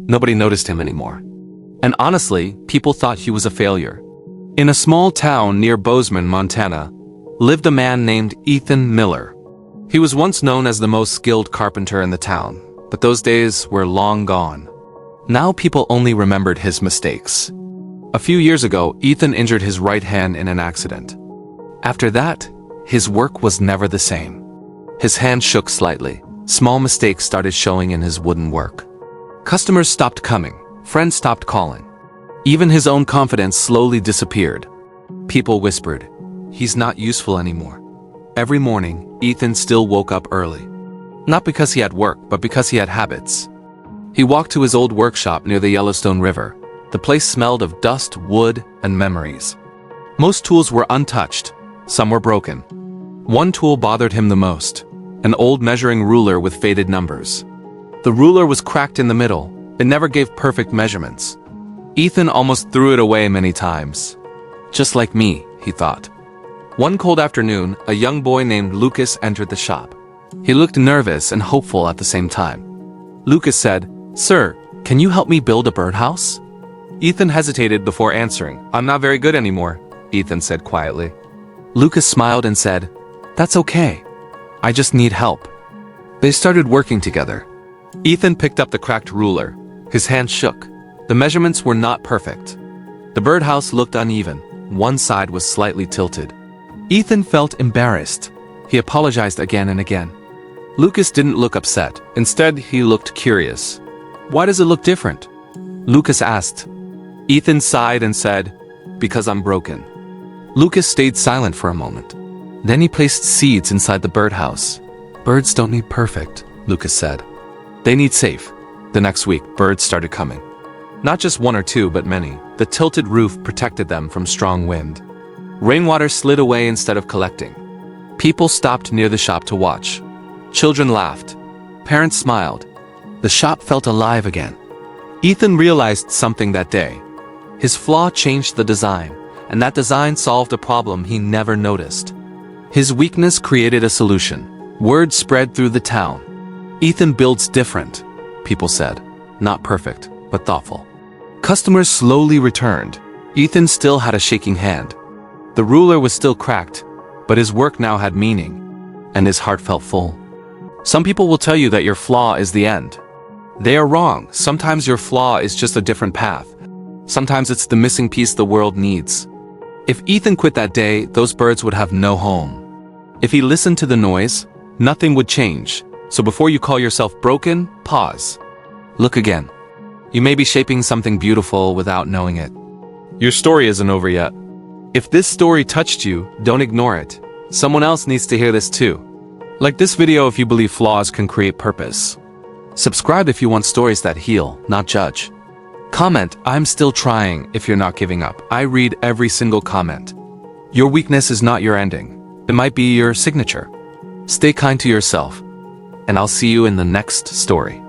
Nobody noticed him anymore. And honestly, people thought he was a failure. In a small town near Bozeman, Montana, lived a man named Ethan Miller. He was once known as the most skilled carpenter in the town, but those days were long gone. Now people only remembered his mistakes. A few years ago, Ethan injured his right hand in an accident. After that, his work was never the same. His hand shook slightly. Small mistakes started showing in his wooden work. Customers stopped coming. Friends stopped calling. Even his own confidence slowly disappeared. People whispered, "He's not useful anymore." Every morning, Ethan still woke up early. Not because he had work, but because he had habits. He walked to his old workshop near the Yellowstone River. The place smelled of dust, wood, and memories. Most tools were untouched. Some were broken. One tool bothered him the most, an old measuring ruler with faded numbers. The ruler was cracked in the middle. It never gave perfect measurements. Ethan almost threw it away many times. Just like me, he thought. One cold afternoon, a young boy named Lucas entered the shop. He looked nervous and hopeful at the same time. Lucas said, "Sir, can you help me build a birdhouse?" Ethan hesitated before answering. "I'm not very good anymore," Ethan said quietly. Lucas smiled and said, "That's okay. I just need help." They started working together. Ethan picked up the cracked ruler. His hand shook. The measurements were not perfect. The birdhouse looked uneven. One side was slightly tilted. Ethan felt embarrassed. He apologized again and again. Lucas didn't look upset. Instead, he looked curious. "Why does it look different?" Lucas asked. Ethan sighed and said, "Because I'm broken." Lucas stayed silent for a moment. Then he placed seeds inside the birdhouse. "Birds don't need perfect," Lucas said. "They need safe." The next week, birds started coming. Not just one or two, but many. The tilted roof protected them from strong wind. Rainwater slid away instead of collecting. People stopped near the shop to watch. Children laughed. Parents smiled. The shop felt alive again. Ethan realized something that day. His flaw changed the design, and that design solved a problem he never noticed. His weakness created a solution. Word spread through the town. "Ethan builds different," people said. Not perfect, but thoughtful. Customers slowly returned. Ethan still had a shaking hand. The ruler was still cracked, but his work now had meaning, and his heart felt full. Some people will tell you that your flaw is the end. They are wrong. Sometimes your flaw is just a different path. Sometimes it's the missing piece the world needs. If Ethan quit that day, those birds would have no home. If he listened to the noise, nothing would change. So before you call yourself broken, pause. Look again. You may be shaping something beautiful without knowing it. Your story isn't over yet. If this story touched you, don't ignore it. Someone else needs to hear this too. Like this video if you believe flaws can create purpose. Subscribe if you want stories that heal, not judge. Comment, "I'm still trying," if you're not giving up. I read every single comment. Your weakness is not your ending. It might be your signature. Stay kind to yourself, and I'll see you in the next story.